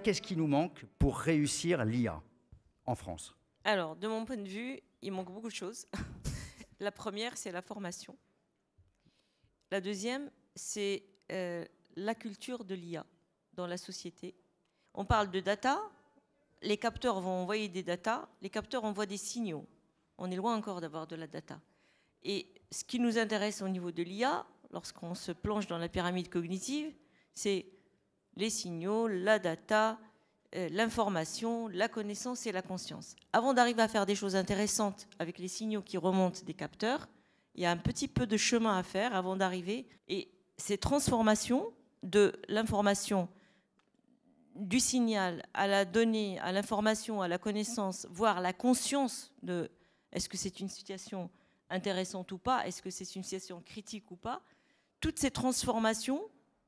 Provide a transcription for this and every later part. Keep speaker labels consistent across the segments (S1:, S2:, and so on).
S1: Qu'est-ce qui nous manque pour réussir l'IA en France?
S2: Alors, de mon point de vue, il manque beaucoup de choses. La première, c'est la formation. La deuxième, c'est la culture de l'IA dans la société. On parle de data, les capteurs vont envoyer des data, les capteurs envoient des signaux. On est loin encore d'avoir de la data. Et ce qui nous intéresse au niveau de l'IA, lorsqu'on se plonge dans la pyramide cognitive, c'est les signaux, la data, l'information, la connaissance et la conscience. Avant d'arriver à faire des choses intéressantes avec les signaux qui remontent des capteurs, il y a un petit peu de chemin à faire avant d'arriver. Et ces transformations de l'information, du signal à la donnée, à l'information, à la connaissance, voire la conscience de est-ce que c'est une situation intéressante ou pas, est-ce que c'est une situation critique ou pas, toutes ces transformations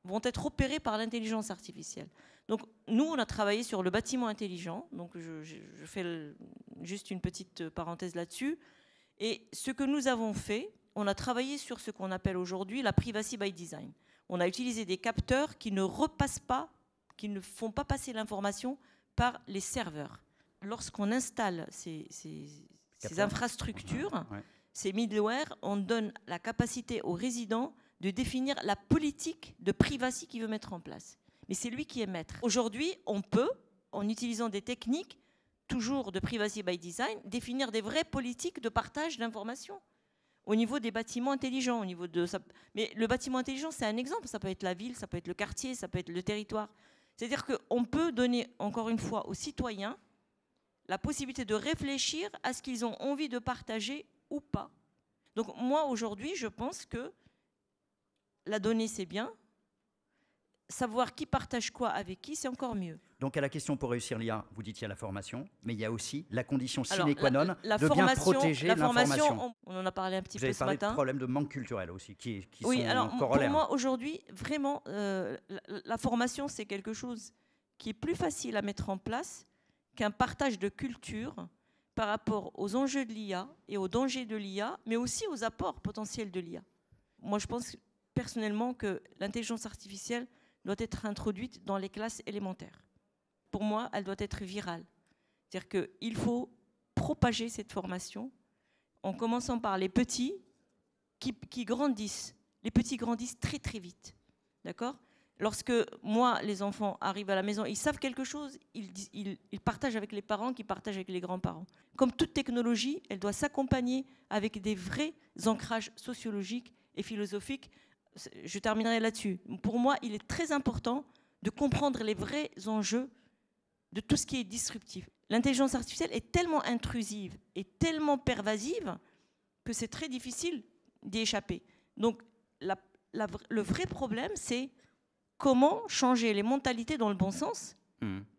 S2: vont être opérées par l'intelligence artificielle. Donc nous, on a travaillé sur le bâtiment intelligent, donc je fais juste une petite parenthèse là-dessus, et ce que nous avons fait, on a travaillé sur ce qu'on appelle aujourd'hui la privacy by design. On a utilisé des capteurs qui ne repassent pas, qui ne font pas passer l'information par les serveurs. Lorsqu'on installe ces infrastructures, ces middleware, on donne la capacité aux résidents de définir la politique de privacy qu'il veut mettre en place. Mais c'est lui qui est maître. Aujourd'hui, on peut, en utilisant des techniques, toujours de privacy by design, définir des vraies politiques de partage d'informations au niveau des bâtiments intelligents. Au niveau de ça. Mais le bâtiment intelligent, c'est un exemple. Ça peut être la ville, ça peut être le quartier, ça peut être le territoire. C'est-à-dire qu'on peut donner, encore une fois, aux citoyens la possibilité de réfléchir à ce qu'ils ont envie de partager ou pas. Donc moi, aujourd'hui, je pense que la donnée, c'est bien. Savoir qui partage quoi avec qui, c'est encore mieux.
S1: Donc à la question pour réussir l'IA, vous dites qu'il y a la formation, mais il y a aussi la condition sine qua non de bien protéger l'information.
S2: On en a parlé un petit peu ce matin.
S1: Vous avez parlé de problèmes de manque culturel aussi, qui
S2: oui,
S1: sont
S2: alors,
S1: corollaires.
S2: Pour moi, aujourd'hui, vraiment, la formation, c'est quelque chose qui est plus facile à mettre en place qu'un partage de culture par rapport aux enjeux de l'IA et aux dangers de l'IA, mais aussi aux apports potentiels de l'IA. Moi, je pense personnellement que l'intelligence artificielle doit être introduite dans les classes élémentaires. Pour moi, elle doit être virale. C'est-à-dire qu'il faut propager cette formation en commençant par les petits qui grandissent. Les petits grandissent très très vite. D'accord ? Lorsque moi, les enfants arrivent à la maison, ils savent quelque chose, ils partagent avec les parents, qui partagent avec les grands-parents. Comme toute technologie, elle doit s'accompagner avec des vrais ancrages sociologiques et philosophiques. Je terminerai là-dessus. Pour moi, il est très important de comprendre les vrais enjeux de tout ce qui est disruptif. L'intelligence artificielle est tellement intrusive et tellement pervasive que c'est très difficile d'y échapper. Donc, le vrai problème, c'est comment changer les mentalités dans le bon sens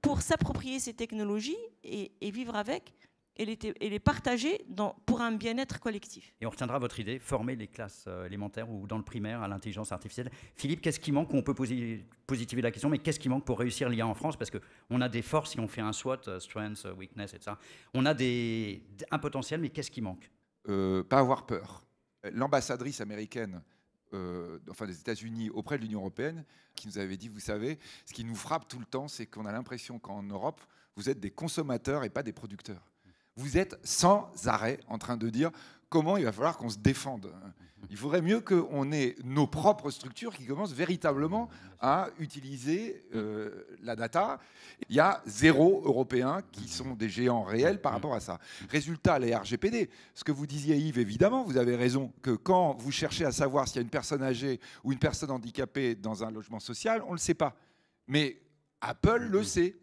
S2: pour s'approprier ces technologies et vivre avec et les partager pour un bien-être collectif.
S1: Et on retiendra votre idée, former les classes élémentaires ou dans le primaire à l'intelligence artificielle. Philippe, qu'est-ce qui manque? On peut positiver la question, mais qu'est-ce qui manque pour réussir l'IA en France? Parce qu'on a des forces, si on fait un SWOT, strengths, weakness, etc. On a un potentiel, mais qu'est-ce qui manque?
S3: Pas avoir peur. L'ambassadrice américaine des États-Unis auprès de l'Union européenne, qui nous avait dit, vous savez, ce qui nous frappe tout le temps, c'est qu'on a l'impression qu'en Europe, vous êtes des consommateurs et pas des producteurs. Vous êtes sans arrêt en train de dire comment il va falloir qu'on se défende. Il faudrait mieux qu'on ait nos propres structures qui commencent véritablement à utiliser la data. Il y a 0 Européens qui sont des géants réels par rapport à ça. Résultat, les RGPD. Ce que vous disiez, Yves, évidemment, vous avez raison, que quand vous cherchez à savoir s'il y a une personne âgée ou une personne handicapée dans un logement social, on ne le sait pas. Mais Apple le sait.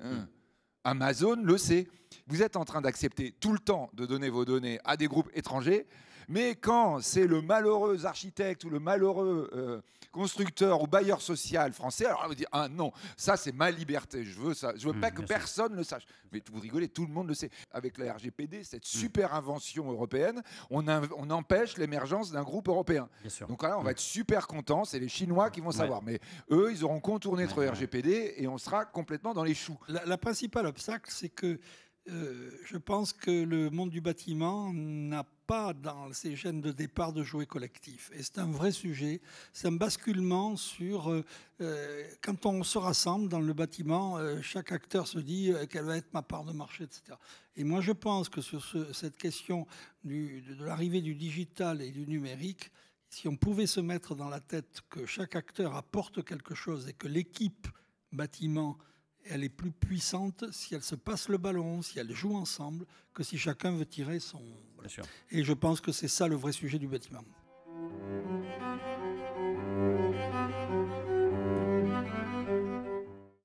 S3: Amazon le sait. Vous êtes en train d'accepter tout le temps de donner vos données à des groupes étrangers, mais quand c'est le malheureux architecte ou le malheureux constructeur ou bailleur social français, alors on va dire ah non, ça c'est ma liberté, je veux ça, je veux pas que personne le sache. Mais vous rigolez, tout le monde le sait. Avec la RGPD, cette super invention européenne, on empêche l'émergence d'un groupe européen. Donc là, on va être super contents, c'est les Chinois qui vont savoir, mais eux, ils auront contourné notre RGPD et on sera complètement dans les choux.
S4: La principale obstacle, c'est que Je pense que le monde du bâtiment n'a pas dans ses gènes de départ de jouer collectif. Et c'est un vrai sujet. C'est un basculement sur... quand on se rassemble dans le bâtiment, chaque acteur se dit quelle va être ma part de marché, etc. Et moi, je pense que sur cette question de l'arrivée du digital et du numérique, si on pouvait se mettre dans la tête que chaque acteur apporte quelque chose et que l'équipe bâtiment, elle est plus puissante si elle se passe le ballon, si elle joue ensemble, que si chacun veut tirer son...
S1: Bien sûr.
S4: Et je pense que c'est ça le vrai sujet du bâtiment.